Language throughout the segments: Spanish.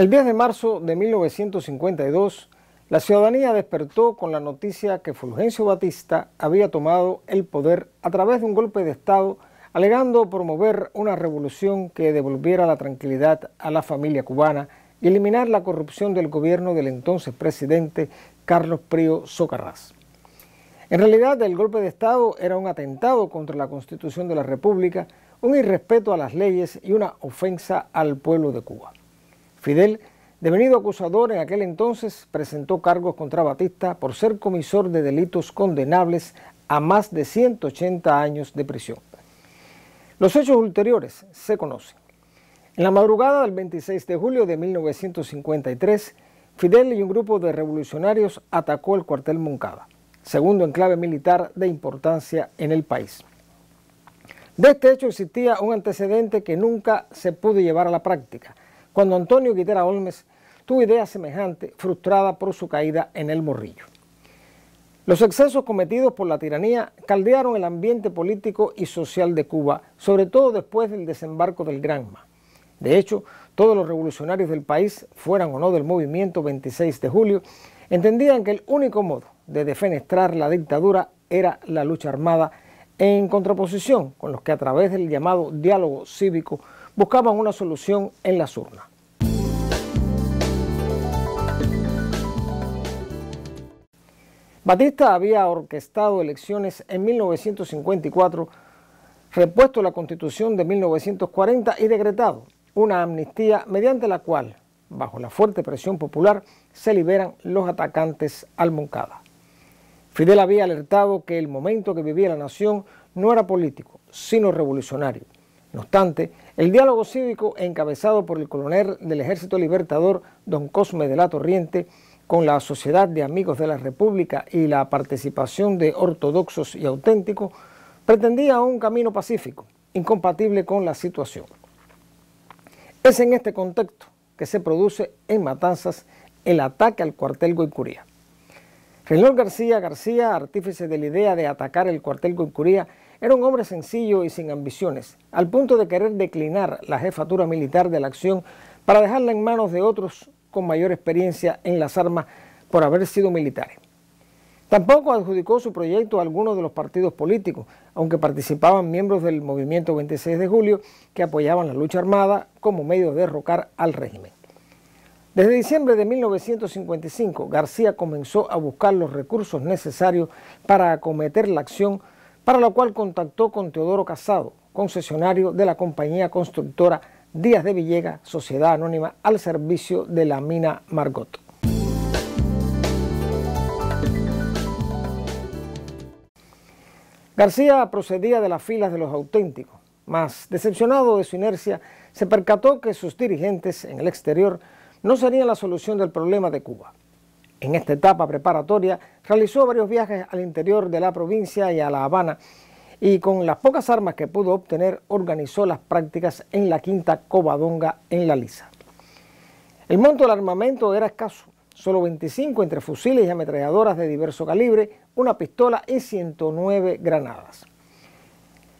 El 10 de marzo de 1952, la ciudadanía despertó con la noticia que Fulgencio Batista había tomado el poder a través de un golpe de Estado, alegando promover una revolución que devolviera la tranquilidad a la familia cubana y eliminar la corrupción del gobierno del entonces presidente Carlos Prío Socarrás. En realidad, el golpe de Estado era un atentado contra la Constitución de la República, un irrespeto a las leyes y una ofensa al pueblo de Cuba. Fidel, devenido acusador en aquel entonces, presentó cargos contra Batista por ser comisor de delitos condenables a más de 180 años de prisión. Los hechos ulteriores se conocen. En la madrugada del 26 de julio de 1953, Fidel y un grupo de revolucionarios atacó el cuartel Moncada, segundo enclave militar de importancia en el país. De este hecho existía un antecedente que nunca se pudo llevar a la práctica, cuando Antonio Guitera Olmes tuvo idea semejante, frustrada por su caída en el Morrillo. Los excesos cometidos por la tiranía caldearon el ambiente político y social de Cuba, sobre todo después del desembarco del Granma. De hecho, todos los revolucionarios del país, fueran o no del movimiento 26 de julio, entendían que el único modo de defenestrar la dictadura era la lucha armada, en contraposición con los que a través del llamado diálogo cívico buscaban una solución en las urnas. Batista había orquestado elecciones en 1954, repuesto la Constitución de 1940 y decretado una amnistía mediante la cual, bajo la fuerte presión popular, se liberan los atacantes al Moncada. Fidel había alertado que el momento que vivía la nación no era político, sino revolucionario. No obstante, el diálogo cívico encabezado por el coronel del Ejército Libertador, don Cosme de la Torriente, con la Sociedad de Amigos de la República y la participación de ortodoxos y auténticos, pretendía un camino pacífico, incompatible con la situación. Es en este contexto que se produce en Matanzas el ataque al cuartel Goycuría. Reinaldo García, artífice de la idea de atacar el cuartel Goycuría, era un hombre sencillo y sin ambiciones, al punto de querer declinar la jefatura militar de la acción para dejarla en manos de otros con mayor experiencia en las armas por haber sido militares. Tampoco adjudicó su proyecto a algunos de los partidos políticos, aunque participaban miembros del movimiento 26 de julio que apoyaban la lucha armada como medio de derrocar al régimen. Desde diciembre de 1955, García comenzó a buscar los recursos necesarios para acometer la acción, para lo cual contactó con Teodoro Casado, concesionario de la compañía constructora Díaz de Villegas, sociedad anónima al servicio de la mina Margot. García procedía de las filas de los auténticos, mas decepcionado de su inercia, se percató que sus dirigentes en el exterior no serían la solución del problema de Cuba. En esta etapa preparatoria realizó varios viajes al interior de la provincia y a La Habana, y con las pocas armas que pudo obtener organizó las prácticas en la Quinta Covadonga en La Lisa. El monto del armamento era escaso, solo 25 entre fusiles y ametralladoras de diverso calibre, una pistola y 109 granadas.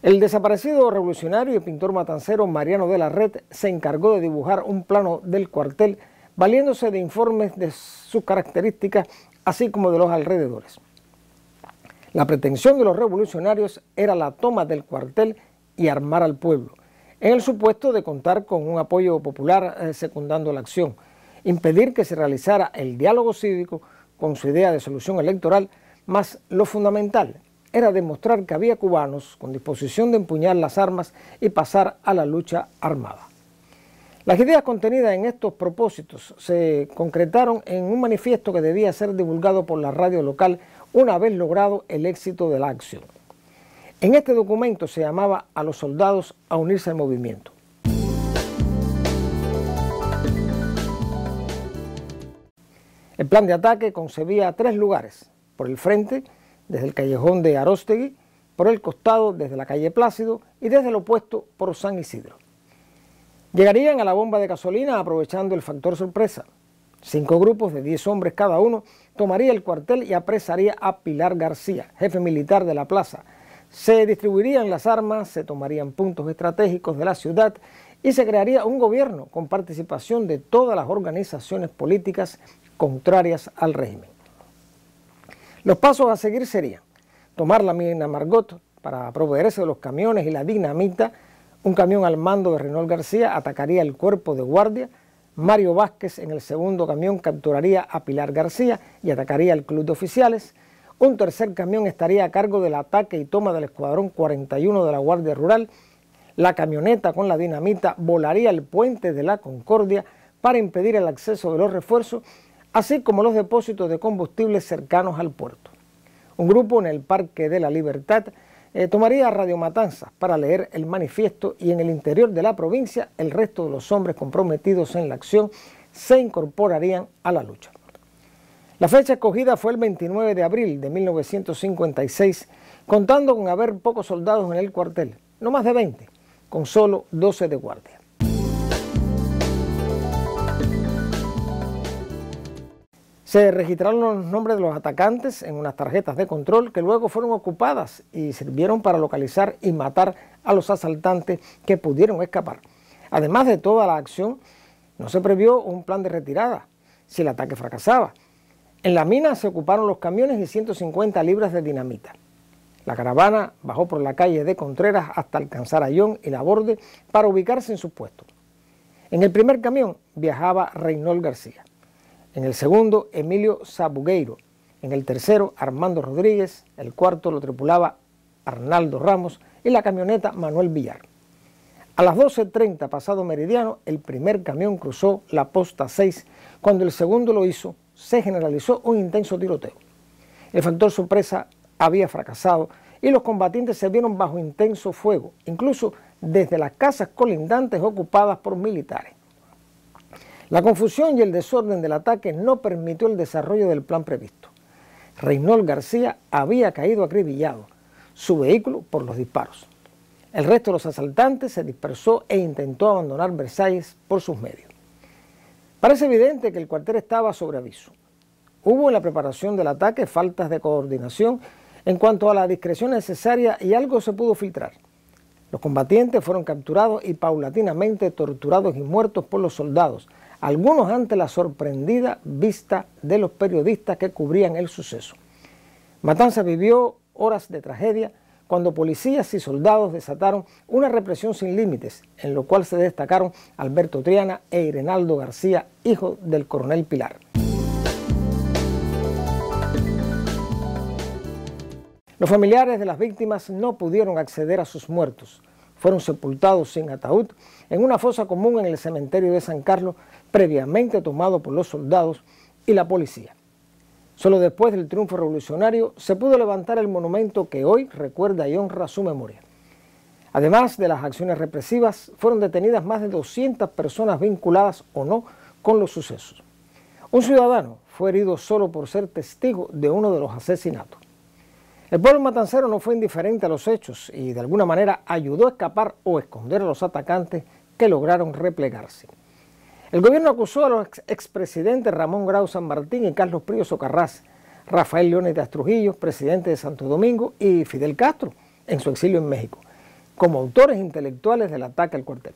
El desaparecido revolucionario y pintor matancero Mariano de la Red se encargó de dibujar un plano del cuartel valiéndose de informes de sus características así como de los alrededores. La pretensión de los revolucionarios era la toma del cuartel y armar al pueblo, en el supuesto de contar con un apoyo popular secundando la acción, impedir que se realizara el diálogo cívico con su idea de solución electoral, más lo fundamental era demostrar que había cubanos con disposición de empuñar las armas y pasar a la lucha armada. Las ideas contenidas en estos propósitos se concretaron en un manifiesto que debía ser divulgado por la radio local una vez logrado el éxito de la acción. En este documento se llamaba a los soldados a unirse al movimiento. El plan de ataque concebía 3 lugares: por el frente, desde el callejón de Aróstegui, por el costado desde la calle Plácido y desde el opuesto por San Isidro. Llegarían a la bomba de gasolina aprovechando el factor sorpresa. 5 grupos de 10 hombres cada uno tomaría el cuartel y apresaría a Pilar García, jefe militar de la plaza. Se distribuirían las armas, se tomarían puntos estratégicos de la ciudad y se crearía un gobierno con participación de todas las organizaciones políticas contrarias al régimen. Los pasos a seguir serían tomar la mina Margot para proveerse de los camiones y la dinamita. Un camión al mando de Reynol García atacaría el cuerpo de guardia. Mario Vázquez en el segundo camión capturaría a Pilar García y atacaría el club de oficiales. Un tercer camión estaría a cargo del ataque y toma del escuadrón 41 de la Guardia Rural. La camioneta con la dinamita volaría el puente de la Concordia para impedir el acceso de los refuerzos, así como los depósitos de combustible cercanos al puerto. Un grupo en el Parque de la Libertad tomaría Radio Matanzas para leer el manifiesto, y en el interior de la provincia el resto de los hombres comprometidos en la acción se incorporarían a la lucha. La fecha escogida fue el 29 de abril de 1956, contando con haber pocos soldados en el cuartel, no más de 20, con solo 12 de guardia. Se registraron los nombres de los atacantes en unas tarjetas de control que luego fueron ocupadas y sirvieron para localizar y matar a los asaltantes que pudieron escapar. Además de toda la acción, no se previó un plan de retirada si el ataque fracasaba. En la mina se ocuparon los camiones y 150 libras de dinamita. La caravana bajó por la calle de Contreras hasta alcanzar Ayón y La Borde para ubicarse en su puesto. En el primer camión viajaba Reynol García. En el segundo, Emilio Sabugueiro. En el tercero, Armando Rodríguez. El cuarto lo tripulaba Arnaldo Ramos y la camioneta Manuel Villar. A las 12:30 pasado meridiano, el primer camión cruzó la posta 6. Cuando el segundo lo hizo, se generalizó un intenso tiroteo. El factor sorpresa había fracasado y los combatientes se vieron bajo intenso fuego, incluso desde las casas colindantes ocupadas por militares. La confusión y el desorden del ataque no permitió el desarrollo del plan previsto. Reynol García había caído acribillado, su vehículo por los disparos. El resto de los asaltantes se dispersó e intentó abandonar Versalles por sus medios. Parece evidente que el cuartel estaba sobre aviso. Hubo en la preparación del ataque faltas de coordinación en cuanto a la discreción necesaria y algo se pudo filtrar. Los combatientes fueron capturados y paulatinamente torturados y muertos por los soldados, algunos ante la sorprendida vista de los periodistas que cubrían el suceso. Matanzas vivió horas de tragedia cuando policías y soldados desataron una represión sin límites, en lo cual se destacaron Alberto Triana e Irenaldo García, hijo del coronel Pilar. Los familiares de las víctimas no pudieron acceder a sus muertos. Fueron sepultados sin ataúd en una fosa común en el cementerio de San Carlos, previamente tomado por los soldados y la policía. Solo después del triunfo revolucionario se pudo levantar el monumento que hoy recuerda y honra su memoria. Además de las acciones represivas, fueron detenidas más de 200 personas vinculadas o no con los sucesos. Un ciudadano fue herido solo por ser testigo de uno de los asesinatos. El pueblo matancero no fue indiferente a los hechos y de alguna manera ayudó a escapar o esconder a los atacantes que lograron replegarse. El gobierno acusó a los expresidentes Ramón Grau San Martín y Carlos Prío Socarrás, Rafael Leónidas Trujillo, presidente de Santo Domingo, y Fidel Castro, en su exilio en México, como autores intelectuales del ataque al cuartel.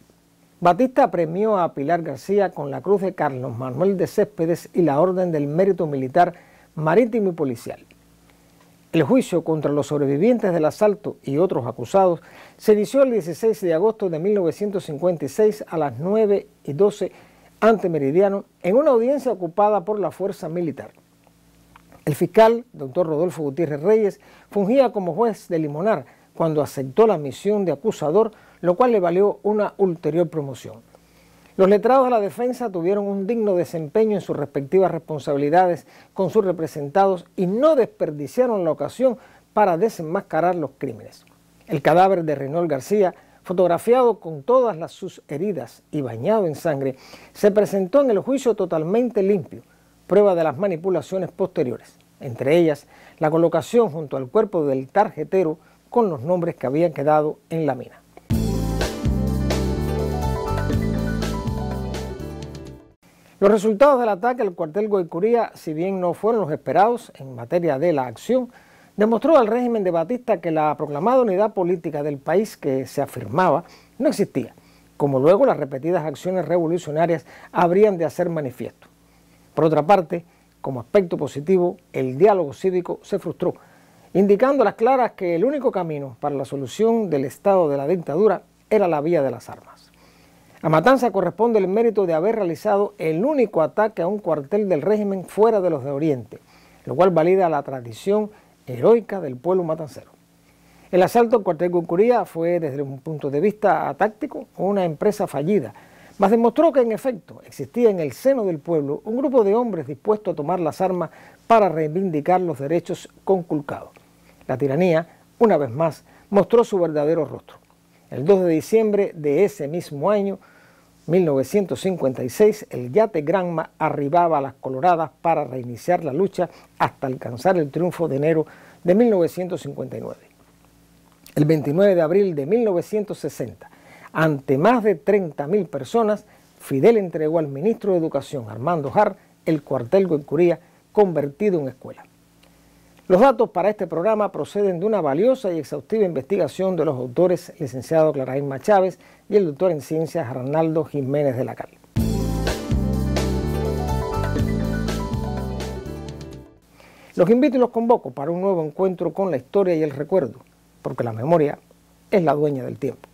Batista premió a Pilar García con la Cruz de Carlos Manuel de Céspedes y la Orden del Mérito Militar Marítimo y Policial. El juicio contra los sobrevivientes del asalto y otros acusados se inició el 16 de agosto de 1956 a las 9:12 ante meridiano en una audiencia ocupada por la fuerza militar. El fiscal, doctor Rodolfo Gutiérrez Reyes, fungía como juez de limonar cuando aceptó la misión de acusador, lo cual le valió una ulterior promoción. Los letrados de la defensa tuvieron un digno desempeño en sus respectivas responsabilidades con sus representados y no desperdiciaron la ocasión para desenmascarar los crímenes. El cadáver de Reynol García, fotografiado con todas sus heridas y bañado en sangre, se presentó en el juicio totalmente limpio, prueba de las manipulaciones posteriores, entre ellas la colocación junto al cuerpo del tarjetero con los nombres que habían quedado en la mina. Los resultados del ataque al cuartel Goicuría, si bien no fueron los esperados en materia de la acción, demostró al régimen de Batista que la proclamada unidad política del país que se afirmaba no existía como luego las repetidas acciones revolucionarias habrían de hacer manifiesto. Por otra parte, como aspecto positivo, el diálogo cívico se frustró, indicando a las claras que el único camino para la solución del estado de la dictadura era la vía de las armas. A Matanzas corresponde el mérito de haber realizado el único ataque a un cuartel del régimen fuera de los de Oriente, lo cual valida la tradición heroica del pueblo matancero. El asalto al cuartel Goncuriá fue, desde un punto de vista táctico, una empresa fallida, mas demostró que en efecto existía en el seno del pueblo un grupo de hombres dispuestos a tomar las armas para reivindicar los derechos conculcados. La tiranía, una vez más, mostró su verdadero rostro. El 2 de diciembre de ese mismo año, 1956, el yate Granma arribaba a las Coloradas para reiniciar la lucha hasta alcanzar el triunfo de enero de 1959. El 29 de abril de 1960, ante más de 30.000 personas, Fidel entregó al ministro de Educación, Armando Har, el cuartel Goncuriá, convertido en escuela. Los datos para este programa proceden de una valiosa y exhaustiva investigación de los autores licenciado Claraima Chávez y el doctor en ciencias Arnaldo Jiménez de la Cal. Los invito y los convoco para un nuevo encuentro con la historia y el recuerdo, porque la memoria es la dueña del tiempo.